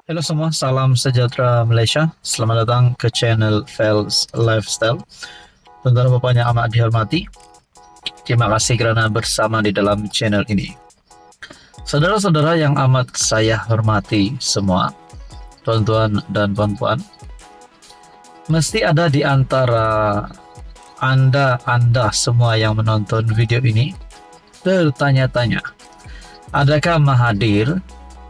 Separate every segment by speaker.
Speaker 1: Halo semua, salam sejahtera Malaysia. Selamat datang ke channel Fels Lifestyle. Tuan-tuan Bapak yang amat dihormati, terima kasih kerana bersama di dalam channel ini. Saudara-saudara yang amat saya hormati semua, tuan-tuan dan puan-puan, mesti ada di antara anda semua yang menonton video ini bertanya-tanya, adakah Mahathir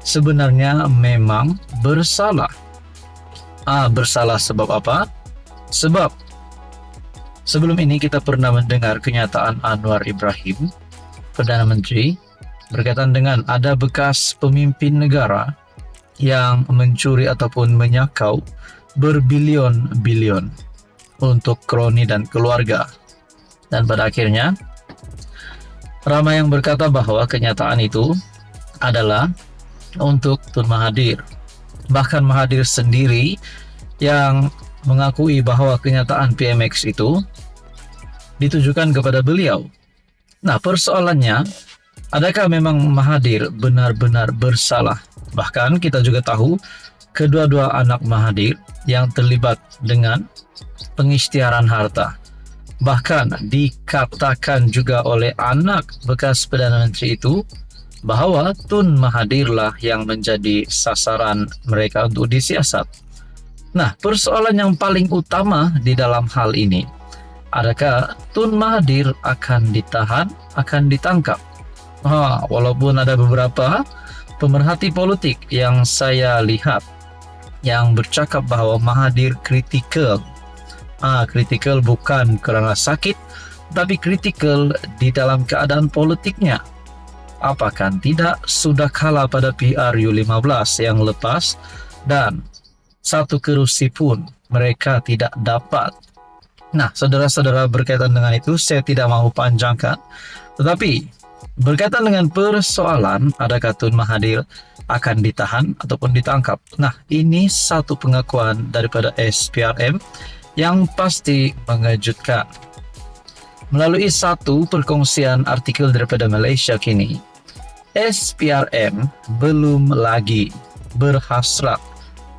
Speaker 1: sebenarnya memang bersalah? Bersalah sebab apa? Sebab sebelum ini kita pernah mendengar kenyataan Anwar Ibrahim, Perdana Menteri, berkaitan dengan ada bekas pemimpin negara yang mencuri ataupun menyakau berbilion-bilion untuk kroni dan keluarga. Dan pada akhirnya ramai yang berkata bahwa kenyataan itu adalah untuk Tun Mahathir. Bahkan Mahathir sendiri yang mengakui bahwa kenyataan PMX itu ditujukan kepada beliau. Nah, persoalannya, adakah memang Mahathir benar-benar bersalah? Bahkan kita juga tahu kedua-dua anak Mahathir yang terlibat dengan pengisytiharan harta. Bahkan dikatakan juga oleh anak bekas Perdana Menteri itu bahwa Tun Mahathir lah yang menjadi sasaran mereka untuk disiasat. Nah, persoalan yang paling utama di dalam hal ini, adakah Tun Mahathir akan ditahan, akan ditangkap? Walaupun ada beberapa pemerhati politik yang saya lihat yang bercakap bahwa Mahathir kritikal. Kritikal bukan kerana sakit, tapi kritikal di dalam keadaan politiknya. Apakah tidak sudah kalah pada PRU15 yang lepas dan satu kerusi pun mereka tidak dapat. Nah, saudara-saudara, berkaitan dengan itu saya tidak mahu panjangkan, tetapi berkaitan dengan persoalan adakah Tun Mahathir akan ditahan ataupun ditangkap. Nah, ini satu pengakuan daripada SPRM yang pasti mengejutkan. Melalui satu perkongsian artikel daripada Malaysia kini, SPRM belum lagi berhasrat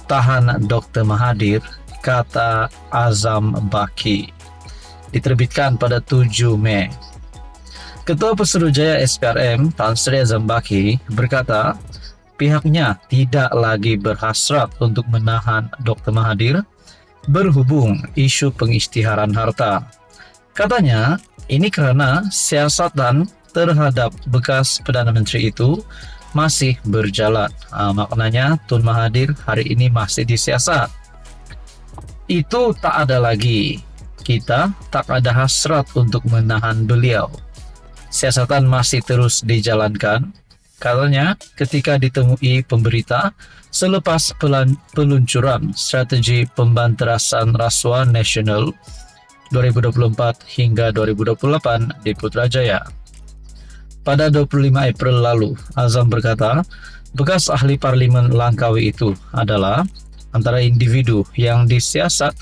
Speaker 1: tahan Dr. Mahathir, kata Azam Baki. Diterbitkan pada 7 Mei. Ketua Pesuruhjaya SPRM, Tan Sri Azam Baki, berkata pihaknya tidak lagi berhasrat untuk menahan Dr. Mahathir berhubung isu pengisytiharan harta. Katanya, ini kerana siasatan terhadap bekas Perdana Menteri itu masih berjalan. Maknanya Tun Mahathir hari ini masih disiasat. Itu tak ada lagi. Kita tak ada hasrat untuk menahan beliau. Siasatan masih terus dijalankan. Katanya ketika ditemui pemberita selepas peluncuran strategi pembanterasan rasuah nasional 2024 hingga 2028 di Putrajaya. Pada 25 April lalu, Azam berkata, bekas ahli parlimen Langkawi itu adalah antara individu yang disiasat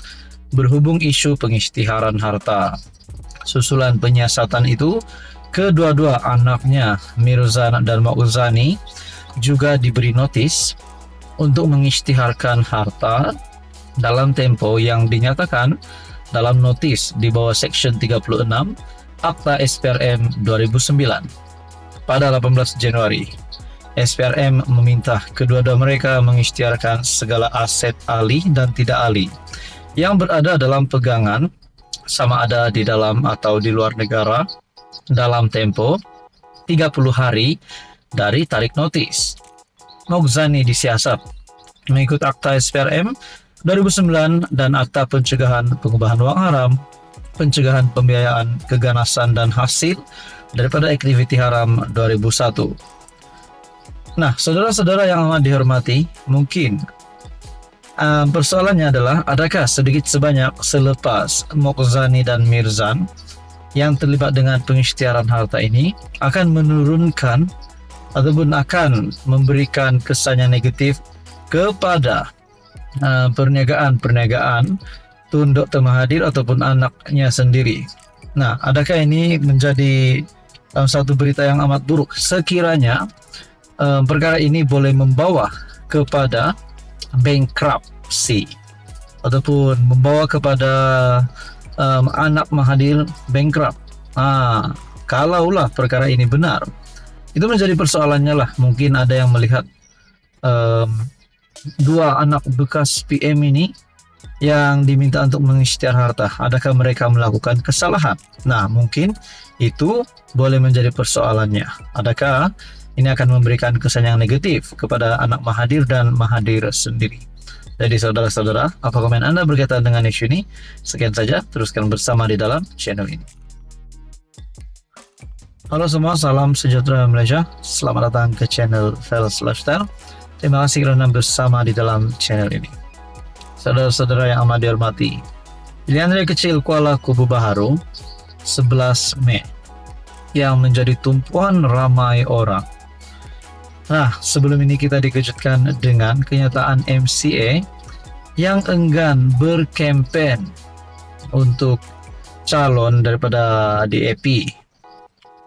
Speaker 1: berhubung isu pengisytiharan harta. Susulan penyiasatan itu, kedua-dua anaknya Mirzan dan Mauzani juga diberi notis untuk mengisytiharkan harta dalam tempo yang dinyatakan dalam notis di bawah Seksyen 36 Akta SPRM 2009. Pada 18 Januari, SPRM meminta kedua-dua mereka mengisytiharkan segala aset ahli dan tidak ahli yang berada dalam pegangan sama ada di dalam atau di luar negara dalam tempo 30 hari dari tarik notis. Mauzani disiasat mengikut Akta SPRM 2009 dan Akta Pencegahan Pengubahan Wang Haram, Pencegahan Pembiayaan Keganasan dan Hasil daripada Aktiviti Haram 2001. Nah, saudara-saudara yang amat dihormati, mungkin persoalannya adalah adakah sedikit sebanyak selepas Mauzani dan Mirzan yang terlibat dengan pengisytiharan harta ini akan menurunkan ataupun akan memberikan kesan yang negatif kepada perniagaan Tun Dr. Mahathir ataupun anaknya sendiri. Nah, adakah ini menjadi satu berita yang amat buruk sekiranya perkara ini boleh membawa kepada bankruptcy ataupun membawa kepada anak Mahathir bankrupt. Kalaulah perkara ini benar, itu menjadi persoalannya lah. Mungkin ada yang melihat dua anak bekas PM ini yang diminta untuk mengisytihar harta, adakah mereka melakukan kesalahan? Nah, mungkin itu boleh menjadi persoalannya. Adakah ini akan memberikan kesan yang negatif kepada anak Mahathir dan Mahathir sendiri? Jadi saudara-saudara, apa komen Anda berkaitan dengan isu ini? Sekian saja, teruskan bersama di dalam channel ini. Halo semua, salam sejahtera Malaysia. Selamat datang ke channel Fels Lifestyle. Terima kasih kerana bersama di dalam channel ini. Saudara-saudara yang amat dihormati, pilihan raya kecil Kuala Kubu Baharu 11 Mei yang menjadi tumpuan ramai orang. Nah, sebelum ini kita dikejutkan dengan kenyataan MCA yang enggan berkempen untuk calon daripada DAP,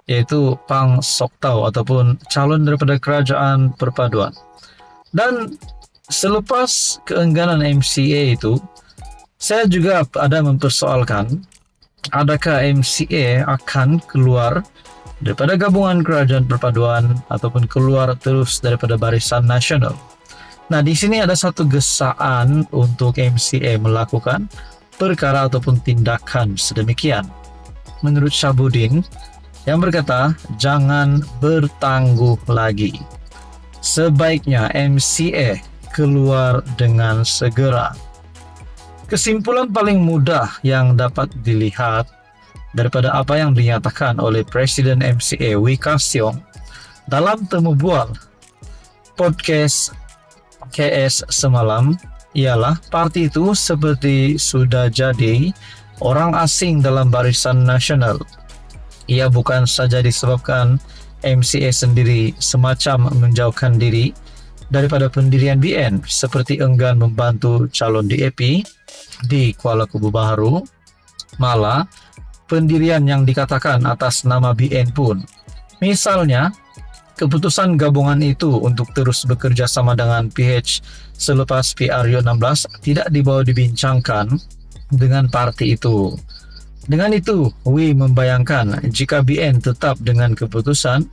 Speaker 1: yaitu Pang Soktau ataupun calon daripada Kerajaan Perpaduan. Dan selepas keengganan MCA itu, saya juga ada mempersoalkan adakah MCA akan keluar daripada gabungan Kerajaan Perpaduan ataupun keluar terus daripada Barisan Nasional. Nah, di sini ada satu gesaan untuk MCA melakukan perkara ataupun tindakan sedemikian. Menurut Syahbudin yang berkata, jangan bertangguh lagi. Sebaiknya MCA keluar dengan segera. Kesimpulan paling mudah yang dapat dilihat daripada apa yang dinyatakan oleh Presiden MCA Wee Ka Siong dalam temu bual podcast KS semalam ialah parti itu seperti sudah jadi orang asing dalam Barisan Nasional. Ia bukan saja disebabkan MCA sendiri semacam menjauhkan diri daripada pendirian BN seperti enggan membantu calon DAP di Kuala Kubu Baharu, malah pendirian yang dikatakan atas nama BN pun. Misalnya, keputusan gabungan itu untuk terus bekerja sama dengan PH selepas PRU16 tidak dibawa dibincangkan dengan parti itu. Dengan itu, Wee membayangkan jika BN tetap dengan keputusan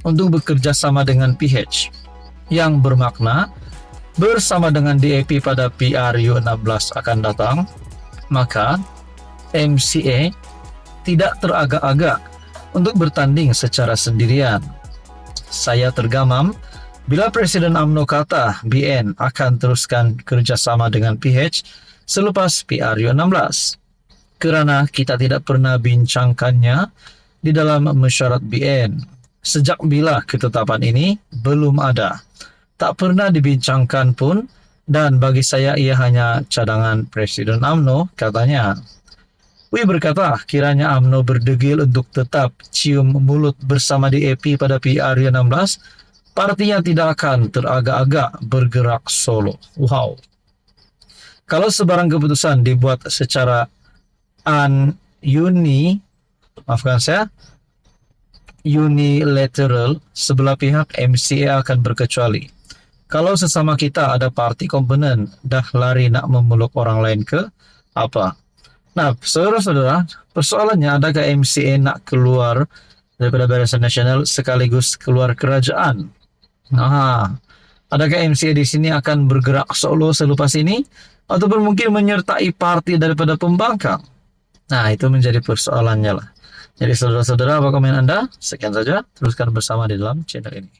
Speaker 1: untuk bekerja sama dengan PH, yang bermakna bersama dengan DAP pada PRU16 akan datang, maka MCA tidak teragak-agak untuk bertanding secara sendirian. Saya tergamam bila Presiden UMNO kata BN akan teruskan kerjasama dengan PH selepas PRU16, kerana kita tidak pernah bincangkannya di dalam mesyuarat BN. Sejak bila ketetapan ini belum ada, tak pernah dibincangkan pun, dan bagi saya ia hanya cadangan Presiden UMNO, katanya. Wee berkata kiranya UMNO berdegil untuk tetap cium mulut bersama DAP pada PRU16, partinya tidak akan teragak-agak bergerak solo. Wow. Kalau sebarang keputusan dibuat secara unilateral, sebelah pihak MCA akan berkecuali. Kalau sesama kita ada parti komponen dah lari nak memeluk orang lain ke apa? Nah, saudara-saudara, persoalannya adakah MCA nak keluar daripada Barisan Nasional sekaligus keluar kerajaan? Adakah MCA di sini akan bergerak solo selepas ini ataupun mungkin menyertai parti daripada pembangkang? Nah, itu menjadi persoalannya lah. Jadi saudara-saudara, apa komen Anda? Sekian saja, teruskan bersama di dalam channel ini.